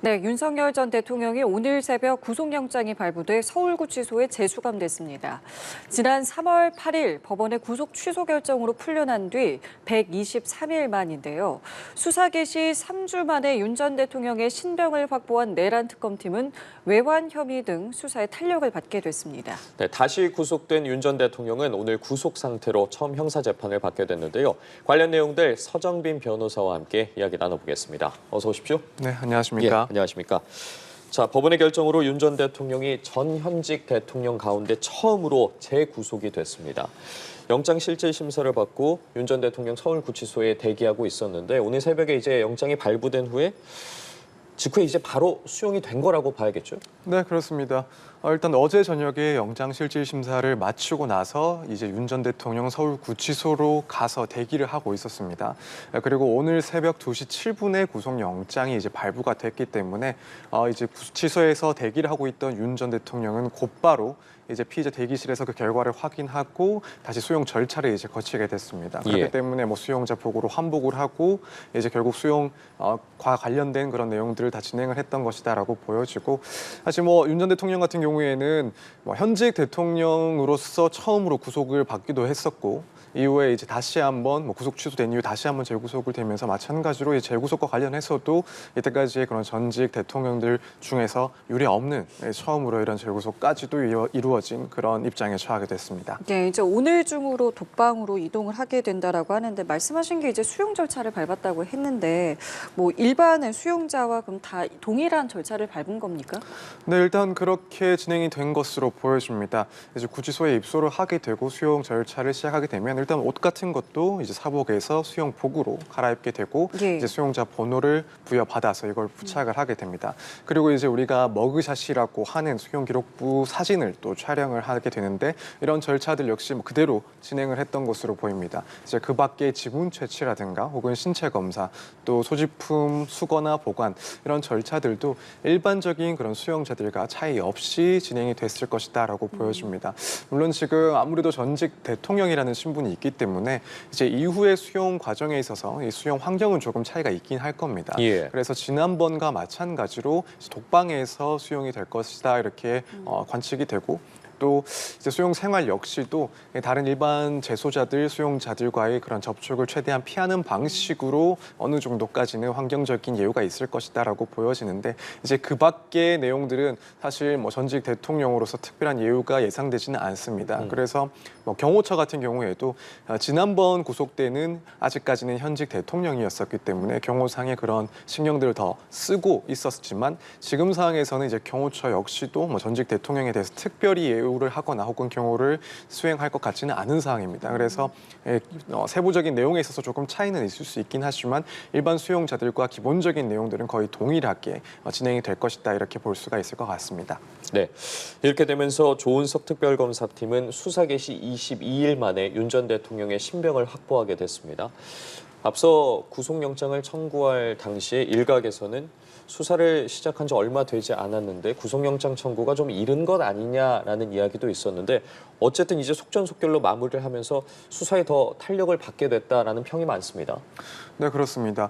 네, 윤석열 전 대통령이 오늘 새벽 구속영장이 발부돼 서울구치소에 재수감됐습니다. 지난 3월 8일 법원의 구속 취소 결정으로 풀려난 뒤 123일 만인데요. 수사 개시 3주 만에 윤 전 대통령의 신병을 확보한 내란 특검팀은 외환 혐의 등 수사에 탄력을 받게 됐습니다. 네, 다시 구속된 윤 전 대통령은 오늘 구속 상태로 처음 형사재판을 받게 됐는데요. 관련 내용들 서정빈 변호사와 함께 이야기 나눠보겠습니다. 어서 오십시오. 네, 안녕하십니까. 안녕하십니까. 자, 법원의 결정으로 윤 전 대통령이 전 현직 대통령 가운데 처음으로 재구속이 됐습니다. 영장 실질 심사를 받고 윤 전 대통령 서울구치소에 대기하고 있었는데 오늘 새벽에 이제 영장이 발부된 후에 직후에 이제 바로 수용이 된 거라고 봐야겠죠? 네, 그렇습니다. 일단 어제 저녁에 영장 실질 심사를 마치고 나서 이제 윤 전 대통령 서울구치소로 가서 대기를 하고 있었습니다. 그리고 오늘 새벽 2시 7분에 구속영장이 이제 발부가 됐기 때문에 이제 구치소에서 대기를 하고 있던 윤 전 대통령은 곧바로 이제 피의자 대기실에서 그 결과를 확인하고 다시 수용 절차를 이제 거치게 됐습니다. 그렇기 때문에 뭐 수용자 보고로 환복을 하고 이제 결국 수용과 관련된 그런 내용들을 다 진행을 했던 것이다라고 보여지고, 사실 뭐 윤 전 대통령 같은 경우에는 뭐 현직 대통령으로서 처음으로 구속을 받기도 했었고, 이후에 이제 다시 한번 뭐 구속 취소된 이후 다시 한번 재구속을 되면서 마찬가지로 이제 재구속과 관련해서도 이때까지의 그런 전직 대통령들 중에서 유례 없는 처음으로 이런 재구속까지도 이루어진 그런 입장에 처하게 됐습니다. 네, 이제 오늘 중으로 독방으로 이동을 하게 된다라고 하는데 말씀하신 게 이제 수용 절차를 밟았다고 했는데 뭐 일반의 수용자와 그럼 다 동일한 절차를 밟은 겁니까? 네, 일단 그렇게 진행이 된 것으로 보여집니다. 이제 구치소에 입소를 하게 되고 수용 절차를 시작하게 되면 일단 옷 같은 것도 이제 사복에서 수용복으로 갈아입게 되고 이제 수용자 번호를 부여받아서 이걸 부착을 하게 됩니다. 그리고 이제 우리가 머그샷이라고 하는 수용 기록부 사진을 또 촬영을 하게 되는데 이런 절차들 역시 뭐 그대로 진행을 했던 것으로 보입니다. 이제 그 밖에 지문 채취라든가 혹은 신체 검사, 또 소지품 수거나 보관 이런 절차들도 일반적인 그런 수용자들과 차이 없이 진행이 됐을 것이다라고 보여집니다. 물론 지금 아무래도 전직 대통령이라는 신분이 있기 때문에 이제 이후의 수용 과정에 있어서 이 수용 환경은 조금 차이가 있긴 할 겁니다. 그래서 지난번과 마찬가지로 독방에서 수용이 될 것이다 이렇게 관측이 되고, 또 이제 수용 생활 역시도 다른 일반 재소자들, 수용자들과의 그런 접촉을 최대한 피하는 방식으로 어느 정도까지는 환경적인 예우가 있을 것이다라고 보여지는데, 이제 그 밖의 내용들은 사실 뭐 전직 대통령으로서 특별한 예우가 예상되지는 않습니다. 그래서 뭐 경호처 같은 경우에도 지난번 구속 때는 아직까지는 현직 대통령이었었기 때문에 경호상의 그런 신경들을 더 쓰고 있었지만, 지금 상황에서는 이제 경호처 역시도 뭐 전직 대통령에 대해서 특별히 예우를 하거나 혹은 경호를 수행할 것 같지는 않은 상황입니다. 그래서 세부적인 내용에 있어서 조금 차이는 있을 수 있긴 하지만 일반 수용자들과 기본적인 내용들은 거의 동일하게 진행이 될 것이다 이렇게 볼 수가 있을 것 같습니다. 네, 이렇게 되면서 조은석 특별검사팀은 수사 개시 22일 만에 윤 전 대통령의 신병을 확보하게 됐습니다. 앞서 구속영장을 청구할 당시에 일각에서는 수사를 시작한 지 얼마 되지 않았는데 구속영장 청구가 좀 이른 것 아니냐라는 이야기도 있었는데, 어쨌든 이제 속전속결로 마무리를 하면서 수사에 더 탄력을 받게 됐다라는 평이 많습니다. 네, 그렇습니다.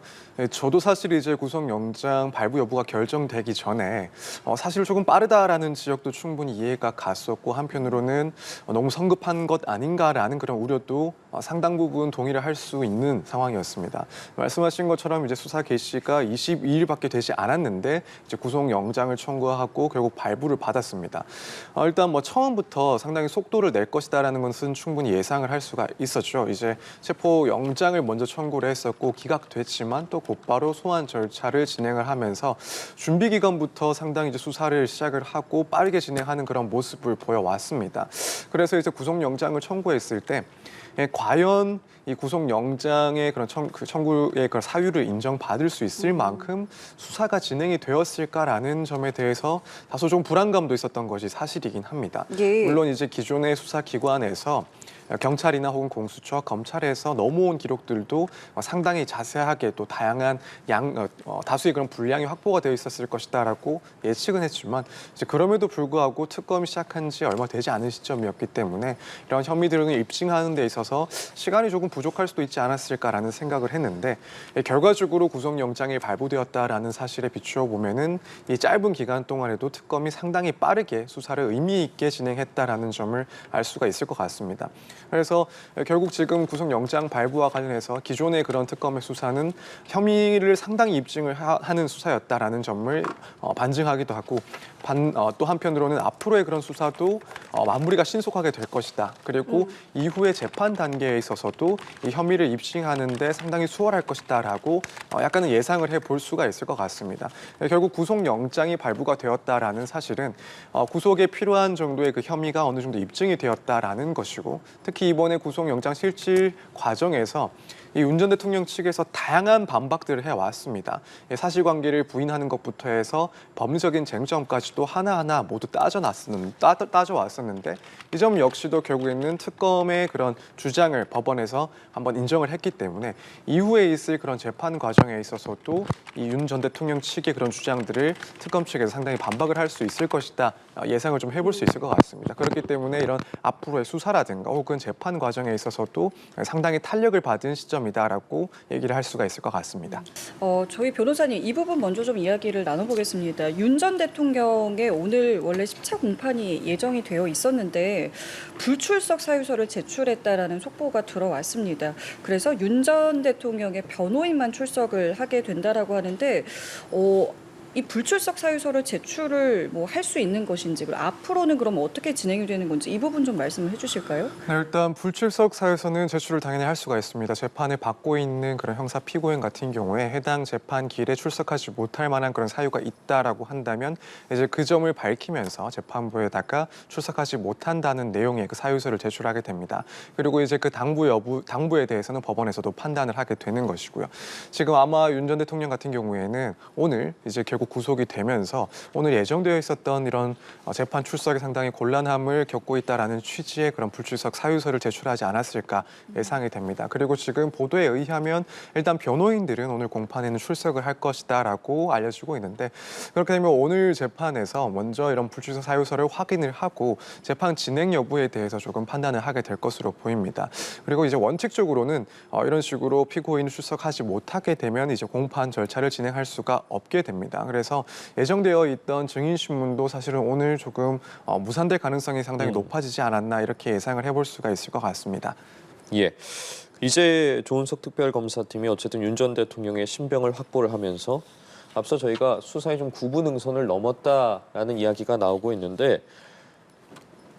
저도 사실 이제 구속영장 발부 여부가 결정되기 전에 사실 조금 빠르다라는 지적도 충분히 이해가 갔었고, 한편으로는 너무 성급한 것 아닌가라는 그런 우려도 상당 부분 동의를 할 수 있는 상황이었습니다. 말씀하신 것처럼 이제 수사 개시가 22일밖에 되지 않았는데 이제 구속영장을 청구하고 결국 발부를 받았습니다. 일단 뭐 처음부터 상당히 속도를 낼 것이다라는 것은 충분히 예상을 할 수가 있었죠. 이제 체포영장을 먼저 청구를 했었고 기각됐지만 또 곧바로 소환 절차를 진행을 하면서 준비 기간부터 상당히 이제 수사를 시작을 하고 빠르게 진행하는 그런 모습을 보여왔습니다. 그래서 이제 구속영장을 청구했을 때 과연 이 구속영장의 그런 청구의 그런 사유를 인정받을 수 있을 만큼 수사가 진행이 되었을까라는 점에 대해서 다소 좀 불안감도 있었던 것이 사실이긴 합니다. 물론 이제 기존의 수사기관에서 경찰이나 혹은 공수처, 검찰에서 넘어온 기록들도 상당히 자세하게 또 다양한 다수의 그런 분량이 확보가 되어 있었을 것이다라고 예측은 했지만 이제 그럼에도 불구하고 특검이 시작한 지 얼마 되지 않은 시점이었기 때문에 이런 혐의들을 입증하는 데 있어서 시간이 조금 부족할 수도 있지 않았을까라는 생각을 했는데 결과적으로 구속영장이 발부되었다라는 사실에 비추어 보면은 이 짧은 기간 동안에도 특검이 상당히 빠르게 수사를 의미 있게 진행했다라는 점을 알 수가 있을 것 같습니다. 그래서 결국 지금 구속영장 발부와 관련해서 기존의 그런 특검의 수사는 혐의를 상당히 입증을 하는 수사였다라는 점을 반증하기도 하고 또 한편으로는 앞으로의 그런 수사도 마무리가 신속하게 될 것이다. 그리고 이후의 재판 단계에 있어서도 이 혐의를 입증하는 데 상당히 수월할 것이다라고 약간은 예상을 해볼 수가 있을 것 같습니다. 결국 구속영장이 발부가 되었다라는 사실은 구속에 필요한 정도의 그 혐의가 어느 정도 입증이 되었다라는 것이고 특히 이번에 구속영장 실질 과정에서 이 윤 전 대통령 측에서 다양한 반박들을 해왔습니다. 사실관계를 부인하는 것부터 해서 법리적인 쟁점까지도 하나하나 모두 따져왔었는데 이 점 역시도 결국에는 특검의 그런 주장을 법원에서 한번 인정을 했기 때문에 이후에 있을 그런 재판 과정에 있어서도 이 윤 전 대통령 측의 그런 주장들을 특검 측에서 상당히 반박을 할 수 있을 것이다 예상을 좀 해볼 수 있을 것 같습니다. 그렇기 때문에 이런 앞으로의 수사라든가 혹은 재판 과정에 있어서도 상당히 탄력을 받은 시점이다라고 얘기를 할 수가 있을 것 같습니다. 저희 변호사님 이 부분 먼저 좀 이야기를 나눠보겠습니다. 윤 전 대통령의 오늘 원래 10차 공판이 예정이 되어 있었는데 불출석 사유서를 제출했다라는 속보가 들어왔습니다. 그래서 윤 전 대통령의 변호인만 출석을 하게 된다라고 하는데 이 불출석 사유서를 제출을 할 수 있는 것인지 그리고 앞으로는 그럼 어떻게 진행이 되는 건지 이 부분 좀 말씀을 해주실까요? 네, 일단 불출석 사유서는 제출을 당연히 할 수가 있습니다. 재판을 받고 있는 그런 형사 피고인 같은 경우에 해당 재판 기일에 출석하지 못할 만한 그런 사유가 있다라고 한다면 이제 그 점을 밝히면서 재판부에다가 출석하지 못한다는 내용의 그 사유서를 제출하게 됩니다. 그리고 이제 그 당부에 대해서는 법원에서도 판단을 하게 되는 것이고요. 지금 아마 윤 전 대통령 같은 경우에는 오늘 이제 결국 구속이 되면서 오늘 예정되어 있었던 이런 재판 출석에 상당히 곤란함을 겪고 있다라는 취지의 그런 불출석 사유서를 제출하지 않았을까 예상이 됩니다. 그리고 지금 보도에 의하면 일단 변호인들은 오늘 공판에는 출석을 할 것이다라고 알려지고 있는데 그렇게 되면 오늘 재판에서 먼저 이런 불출석 사유서를 확인을 하고 재판 진행 여부에 대해서 조금 판단을 하게 될 것으로 보입니다. 그리고 이제 원칙적으로는 이런 식으로 피고인이 출석하지 못하게 되면 이제 공판 절차를 진행할 수가 없게 됩니다. 그래서 예정되어 있던 증인신문도 사실은 오늘 조금 무산될 가능성이 상당히 높아지지 않았나 이렇게 예상을 해볼 수가 있을 것 같습니다. 예. 이제 조은석 특별검사팀이 어쨌든 윤 전 대통령의 신병을 확보를 하면서 앞서 저희가 수사에 좀 구분응선을 넘었다라는 이야기가 나오고 있는데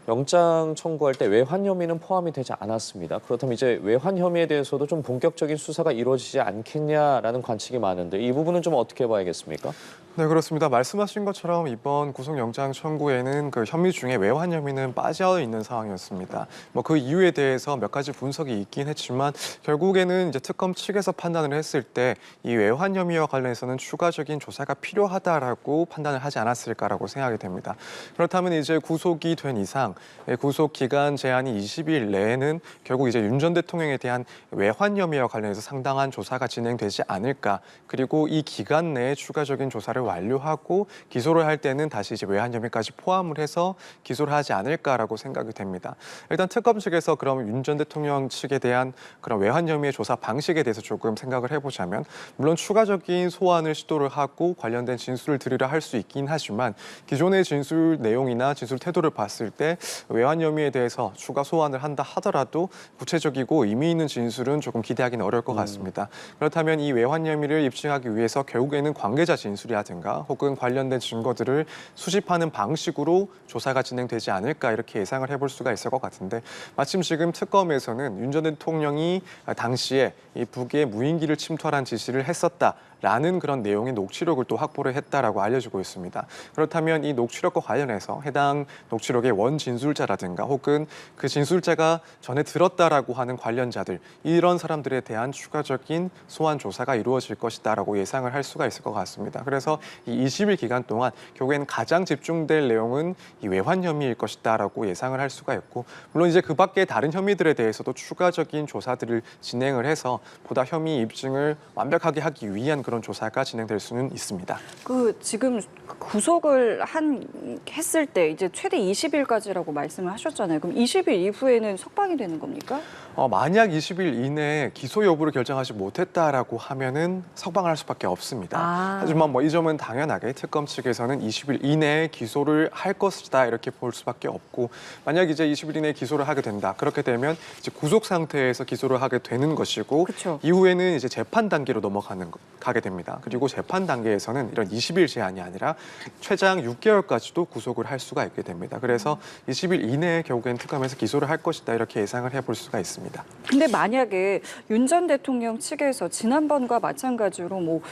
영장 청구할 때 외환 혐의는 포함이 되지 않았습니다. 그렇다면 이제 외환 혐의에 대해서도 좀 본격적인 수사가 이루어지지 않겠냐라는 관측이 많은데 이 부분은 좀 어떻게 봐야겠습니까? 네, 그렇습니다. 말씀하신 것처럼 이번 구속영장 청구에는 그 혐의 중에 외환 혐의는 빠져 있는 상황이었습니다. 그 이유에 대해서 몇 가지 분석이 있긴 했지만 결국에는 이제 특검 측에서 판단을 했을 때 이 외환 혐의와 관련해서는 추가적인 조사가 필요하다라고 판단을 하지 않았을까라고 생각이 됩니다. 그렇다면 이제 구속이 된 이상 구속 기간 제한이 20일 내에는 결국 이제 윤 전 대통령에 대한 외환 혐의와 관련해서 상당한 조사가 진행되지 않을까. 그리고 이 기간 내에 추가적인 조사를 완료하고 기소를 할 때는 다시 이제 외환 혐의까지 포함을 해서 기소를 하지 않을까라고 생각이 됩니다. 일단 특검 측에서 그럼 윤 전 대통령 측에 대한 그런 외환 혐의의 조사 방식에 대해서 조금 생각을 해보자면 물론 추가적인 소환을 시도를 하고 관련된 진술을 드리려 할 수 있긴 하지만 기존의 진술 내용이나 진술 태도를 봤을 때 외환 혐의에 대해서 추가 소환을 한다 하더라도 구체적이고 의미 있는 진술은 조금 기대하기는 어려울 것 같습니다. 그렇다면 이 외환 혐의를 입증하기 위해서 결국에는 관계자 진술이라든가 혹은 관련된 증거들을 수집하는 방식으로 조사가 진행되지 않을까 이렇게 예상을 해볼 수가 있을 것 같은데 마침 지금 특검에서는 윤 전 대통령이 당시에 이 북의 무인기를 침투하라는 지시를 했었다. 라는 그런 내용의 녹취록을 또 확보를 했다라고 알려지고 있습니다. 그렇다면 이 녹취록과 관련해서 해당 녹취록의 원진술자라든가 혹은 그 진술자가 전에 들었다라고 하는 관련자들, 이런 사람들에 대한 추가적인 소환 조사가 이루어질 것이다라고 예상을 할 수가 있을 것 같습니다. 그래서 이 20일 기간 동안 결국엔 가장 집중될 내용은 이 외환 혐의일 것이다라고 예상을 할 수가 있고, 물론 이제 그 밖에 다른 혐의들에 대해서도 추가적인 조사들을 진행을 해서 보다 혐의 입증을 완벽하게 하기 위한 그런 조사가 진행될 수는 있습니다. 지금 구속을 했을 때 이제 최대 20일까지라고 말씀을 하셨잖아요. 그럼 20일 이후에는 석방이 되는 겁니까? 만약 20일 이내에 기소 여부를 결정하지 못했다라고 하면은 석방할 수밖에 없습니다. 하지만 이 점은 당연하게 특검 측에서는 20일 이내에 기소를 할 것이다 이렇게 볼 수밖에 없고, 만약 이제 20일 이내에 기소를 하게 된다, 그렇게 되면 이제 구속 상태에서 기소를 하게 되는 것이고, 그쵸. 이후에는 이제 재판 단계로 가게 됩니다. 그리고 재판 단계에서는 이런 20일 제한이 아니라 최장 6개월까지도 구속을 할 수가 있게 됩니다. 그래서 20일 이내에 결국엔 특검에서 기소를 할 것이다 이렇게 예상을 해볼 수가 있습니다. 근데 만약에 윤 전 대통령 측에서 지난번과 마찬가지로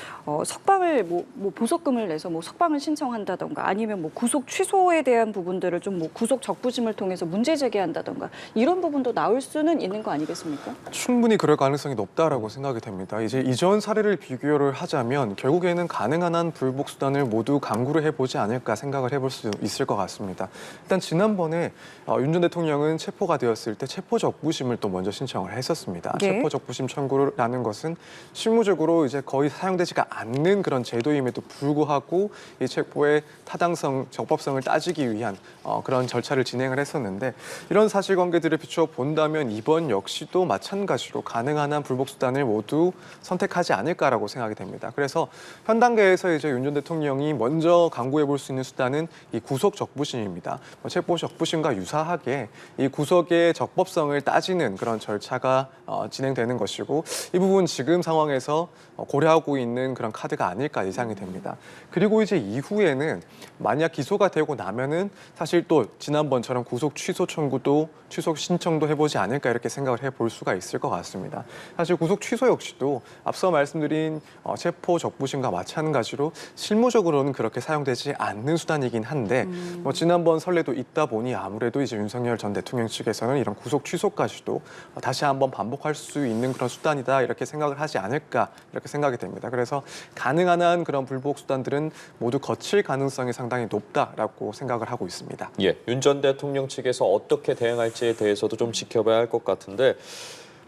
석방을 보석금을 내서 석방을 신청한다던가 아니면 구속 취소에 대한 부분들을 좀 구속 적부심을 통해서 문제 제기한다던가 이런 부분도 나올 수는 있는 거 아니겠습니까? 충분히 그럴 가능성이 높다라고 생각이 됩니다. 이제 이전 사례를 비교를 하자면 결국에는 가능한 한 불복 수단을 모두 강구를 해보지 않을까 생각을 해볼 수 있을 것 같습니다. 일단 지난번에 윤 전 대통령은 체포가 되었을 때 체포 적부심을 또 먼저 신청을 했었습니다. 네. 체포 적부심 청구라는 것은 실무적으로 이제 거의 사용되지가 않는 그런 제도임에도 불구하고 이 체포의 타당성, 적법성을 따지기 위한 그런 절차를 진행을 했었는데, 이런 사실관계들을 비추어 본다면 이번 역시도 마찬가지로 가능한 한 불복 수단을 모두 선택하지 않을까라고 생각이 됩니다. 그래서 현 단계에서 이제 윤 전 대통령이 먼저 강구해 볼 수 있는 수단은 이 구속 적부심입니다. 체포 적부심과 유사하게 이 구속의 적법성을 따지는 그런 절차가 진행되는 것이고, 이 부분 지금 상황에서 고려하고 있는 그런 카드가 아닐까 예상이 됩니다. 그리고 이제 이후에는 만약 기소가 되고 나면은 사실 또 지난번처럼 구속 취소 청구도 취소 신청도 해보지 않을까 이렇게 생각을 해볼 수가 있을 것 같습니다. 사실 구속 취소 역시도 앞서 말씀드린 체포 적부심과 마찬가지로 실무적으로는 그렇게 사용되지 않는 수단이긴 한데 지난번 선례도 있다 보니 아무래도 이제 윤석열 전 대통령 측에서는 이런 구속 취소까지도 다시 한번 반복할 수 있는 그런 수단이다 이렇게 생각을 하지 않을까 이렇게 생각이 됩니다. 그래서 가능한 한 그런 불복 수단들은 모두 거칠 가능성이 상당히 높다라고 생각을 하고 있습니다. 예, 윤 전 대통령 측에서 어떻게 대응할지에 대해서도 좀 지켜봐야 할 것 같은데,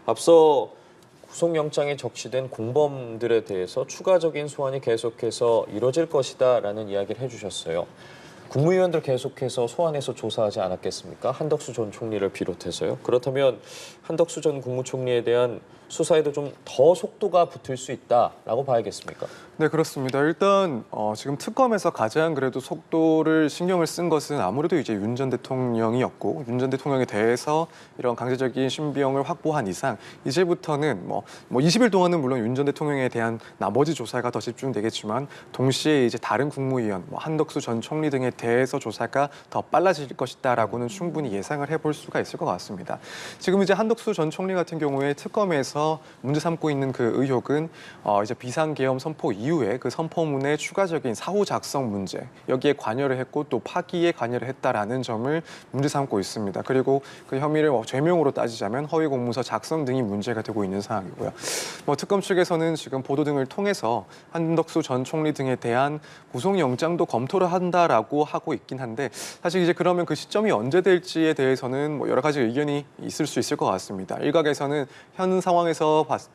앞서 구속영장에 적시된 공범들에 대해서 추가적인 소환이 계속해서 이뤄질 것이다라는 이야기를 해주셨어요. 국무위원들 계속해서 소환해서 조사하지 않았겠습니까? 한덕수 전 총리를 비롯해서요. 그렇다면 한덕수 전 국무총리에 대한 수사에도 좀 더 속도가 붙을 수 있다라고 봐야겠습니까? 네, 그렇습니다. 일단 지금 특검에서 가장 그래도 속도를 신경을 쓴 것은 아무래도 이제 윤 전 대통령이었고, 윤 전 대통령에 대해서 이런 강제적인 신병을 확보한 이상 이제부터는 20일 동안은 물론 윤 전 대통령에 대한 나머지 조사가 더 집중되겠지만, 동시에 이제 다른 국무위원, 한덕수 전 총리 등에 대해서 조사가 더 빨라질 것이다라고는 충분히 예상을 해볼 수가 있을 것 같습니다. 지금 이제 한덕수 전 총리 같은 경우에 특검에서 문제 삼고 있는 그 의혹은 이제 비상계엄 선포 이후에 그 선포문의 추가적인 사후 작성 문제, 여기에 관여를 했고 또 파기에 관여를 했다라는 점을 문제 삼고 있습니다. 그리고 그 혐의를 죄명으로 따지자면 허위 공문서 작성 등이 문제가 되고 있는 상황이고요. 특검 측에서는 지금 보도 등을 통해서 한덕수 전 총리 등에 대한 구속영장도 검토를 한다라고 하고 있긴 한데, 사실 이제 그러면 그 시점이 언제 될지에 대해서는 여러 가지 의견이 있을 수 있을 것 같습니다. 일각에서는 현 상황에서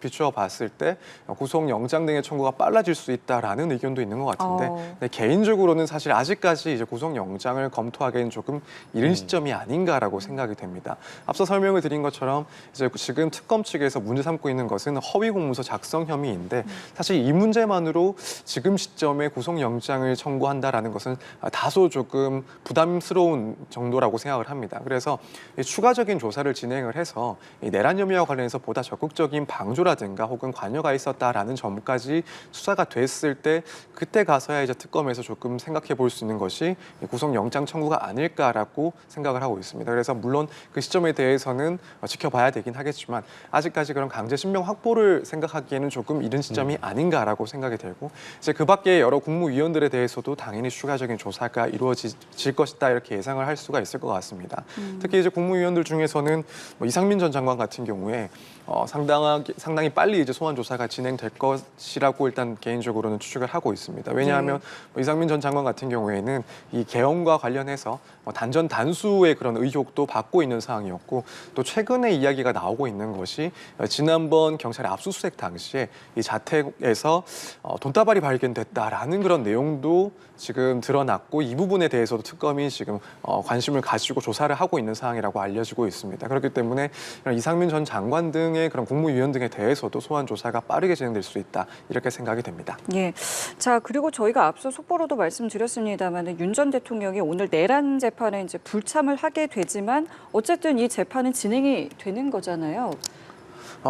비추어 봤을 때 구속영장 등의 청구가 빨라질 수 있다라는 의견도 있는 것 같은데, 네, 개인적으로는 사실 아직까지 이제 구속영장을 검토하기엔 조금 이른 시점이 아닌가라고 생각이 됩니다. 앞서 설명을 드린 것처럼 이제 지금 특검 측에서 문제 삼고 있는 것은 허위 공문서 작성 혐의인데, 사실 이 문제만으로 지금 시점에 구속영장을 청구한다라는 것은 다소 조금 부담스러운 정도라고 생각을 합니다. 그래서 추가적인 조사를 진행을 해서 이 내란 혐의와 관련해서 보다 적극적인 적극적인 방조라든가 혹은 관여가 있었다라는 점까지 수사가 됐을 때 그때 가서야 이제 특검에서 조금 생각해 볼 수 있는 것이 구속영장 청구가 아닐까라고 생각을 하고 있습니다. 그래서 물론 그 시점에 대해서는 지켜봐야 되긴 하겠지만 아직까지 그런 강제 신병 확보를 생각하기에는 조금 이른 시점이 아닌가라고 생각이 들고 이제 그 밖에 여러 국무위원들에 대해서도 당연히 추가적인 조사가 이루어질 것이다 이렇게 예상을 할 수가 있을 것 같습니다. 특히 이제 국무위원들 중에서는 뭐 이상민 전 장관 같은 경우에 상당히 빨리 이제 소환 조사가 진행될 것이라고 일단 개인적으로는 추측을 하고 있습니다. 왜냐하면 뭐 이상민 전 장관 같은 경우에는 이 개헌과 관련해서 단전 단수의 그런 의혹도 받고 있는 상황이었고 또 최근에 이야기가 나오고 있는 것이 지난번 경찰의 압수수색 당시에 이 자택에서 돈다발이 발견됐다라는 그런 내용도 지금 드러났고 이 부분에 대해서도 특검이 지금 관심을 가지고 조사를 하고 있는 상황이라고 알려지고 있습니다. 그렇기 때문에 이런 이상민 전 장관 등의 그런 국무위원 등에 대해서도 소환 조사가 빠르게 진행될 수 있다 이렇게 생각이 됩니다. 예. 자, 그리고 저희가 앞서 속보로도 말씀드렸습니다만 윤 전 대통령이 오늘 내란 재판에 이제 불참을 하게 되지만 어쨌든 이 재판은 진행이 되는 거잖아요.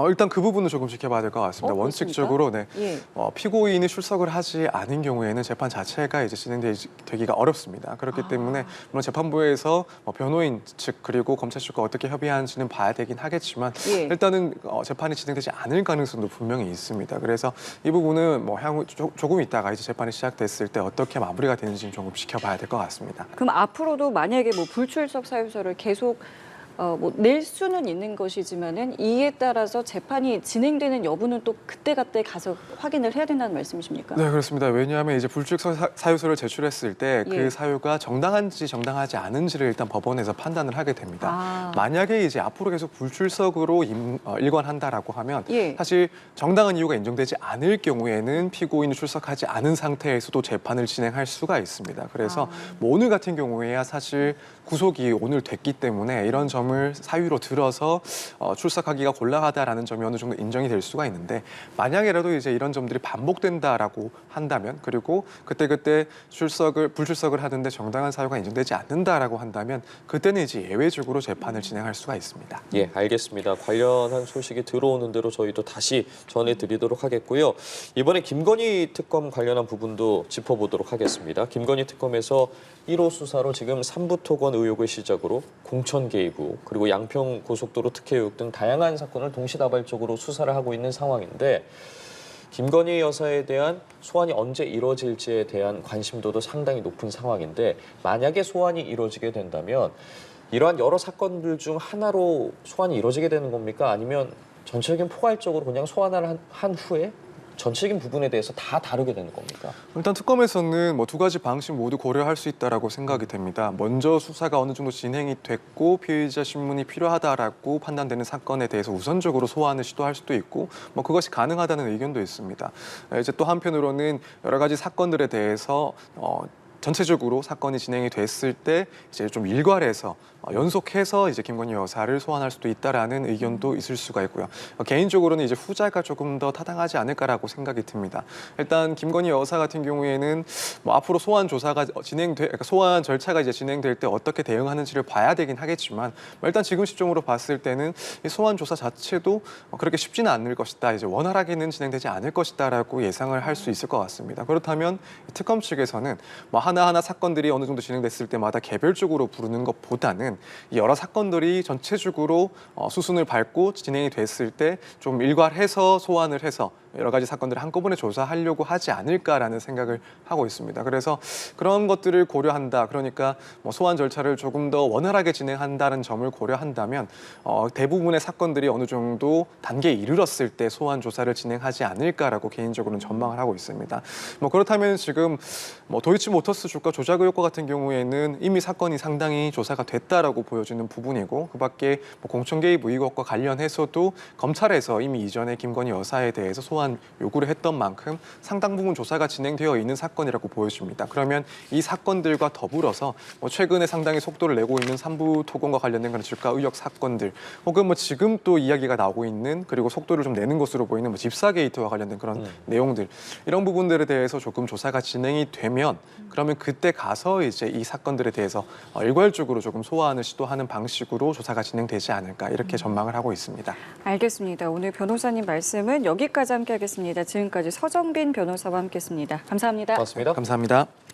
일단 그 부분은 조금 지켜봐야 될 것 같습니다. 원칙적으로 예. 피고인이 출석을 하지 않은 경우에는 재판 자체가 이제 진행되기가 어렵습니다. 그렇기 때문에 물론 재판부에서 변호인 측 그리고 검찰 측과 어떻게 협의하는지는 봐야 되긴 하겠지만 일단은 재판이 진행되지 않을 가능성도 분명히 있습니다. 그래서 이 부분은 뭐 향후 조금 있다가 이제 재판이 시작됐을 때 어떻게 마무리가 되는지는 조금 지켜봐야 될 것 같습니다. 그럼 앞으로도 만약에 뭐 불출석 사유서를 계속 낼 수는 있는 것이지만은 이에 따라서 재판이 진행되는 여부는 또 그때그때 가서 확인을 해야 된다는 말씀이십니까? 네, 그렇습니다. 왜냐하면 이제 불출석 사유서를 제출했을 때 그 사유가 정당한지 정당하지 않은지를 일단 법원에서 판단을 하게 됩니다. 만약에 이제 앞으로 계속 불출석으로 일관한다라고 하면 사실 정당한 이유가 인정되지 않을 경우에는 피고인이 출석하지 않은 상태에서도 재판을 진행할 수가 있습니다. 그래서 뭐 오늘 같은 경우에야 사실 구속이 오늘 됐기 때문에 이런 점을 사유로 들어서 출석하기가 곤란하다라는 점이 어느 정도 인정이 될 수가 있는데 만약에라도 이제 이런 점들이 반복된다라고 한다면 그리고 그때 불출석을 하는데 정당한 사유가 인정되지 않는다라고 한다면 그때는 이제 예외적으로 재판을 진행할 수가 있습니다. 예, 알겠습니다. 관련한 소식이 들어오는 대로 저희도 다시 전해드리도록 하겠고요. 이번에 김건희 특검 관련한 부분도 짚어보도록 하겠습니다. 김건희 특검에서 1호 수사로 지금 삼부토건 의혹을 시작으로 공천 개입 후 그리고 양평 고속도로 특혜 의혹 등 다양한 사건을 동시다발적으로 수사를 하고 있는 상황인데 김건희 여사에 대한 소환이 언제 이루어질지에 대한 관심도도 상당히 높은 상황인데 만약에 소환이 이루어지게 된다면 이러한 여러 사건들 중 하나로 소환이 이루어지게 되는 겁니까? 아니면 전체적인 포괄적으로 그냥 소환을 한 후에 전체적인 부분에 대해서 다 다루게 되는 겁니까? 일단 특검에서는 뭐 두 가지 방식 모두 고려할 수 있다라고 생각이 됩니다. 먼저 수사가 어느 정도 진행이 됐고 피의자 신문이 필요하다라고 판단되는 사건에 대해서 우선적으로 소환을 시도할 수도 있고 뭐 그것이 가능하다는 의견도 있습니다. 이제 또 한편으로는 여러 가지 사건들에 대해서 전체적으로 사건이 진행이 됐을 때 이제 좀 일괄해서 연속해서 이제 김건희 여사를 소환할 수도 있다라는 의견도 있을 수가 있고요. 개인적으로는 이제 후자가 조금 더 타당하지 않을까라고 생각이 듭니다. 일단 김건희 여사 같은 경우에는 뭐 앞으로 소환 조사가 소환 절차가 이제 진행될 때 어떻게 대응하는지를 봐야 되긴 하겠지만 일단 지금 시점으로 봤을 때는 이 소환 조사 자체도 그렇게 쉽지는 않을 것이다. 이제 원활하게는 진행되지 않을 것이다라고 예상을 할 수 있을 것 같습니다. 그렇다면 특검 측에서는 뭐 하나하나 사건들이 어느 정도 진행됐을 때마다 개별적으로 부르는 것보다는 이 여러 사건들이 전체적으로 수순을 밟고 진행이 됐을 때 좀 일괄해서 소환을 해서 여러 가지 사건들을 한꺼번에 조사하려고 하지 않을까라는 생각을 하고 있습니다. 그래서 그런 것들을 고려한다. 그러니까 뭐 소환 절차를 조금 더 원활하게 진행한다는 점을 고려한다면 대부분의 사건들이 어느 정도 단계에 이르렀을 때 소환 조사를 진행하지 않을까라고 개인적으로는 전망을 하고 있습니다. 뭐 그렇다면 지금 뭐 도이치모터스 주가 조작 의혹과 같은 경우에는 이미 사건이 상당히 조사가 됐다라고 보여지는 부분이고 그밖에 뭐 공천 개입 의혹과 관련해서도 검찰에서 이미 이전에 김건희 여사에 대해서 소환 요구를 했던 만큼 상당 부분 조사가 진행되어 있는 사건이라고 보여집니다. 그러면 이 사건들과 더불어서 뭐 최근에 상당히 속도를 내고 있는 삼부토건과 관련된 그런 주가 의혹 사건들 혹은 뭐 지금 또 이야기가 나오고 있는 그리고 속도를 좀 내는 것으로 보이는 뭐 집사 게이트와 관련된 그런 내용들 이런 부분들에 대해서 조금 조사가 진행이 되면 그러면 그때 가서 이제 이 사건들에 대해서 일괄적으로 조금 소환을 시도하는 방식으로 조사가 진행되지 않을까 이렇게 전망을 하고 있습니다. 알겠습니다. 오늘 변호사님 말씀은 여기까지 함께하겠습니다. 지금까지 서정빈 변호사와 함께했습니다. 감사합니다. 고맙습니다. 감사합니다.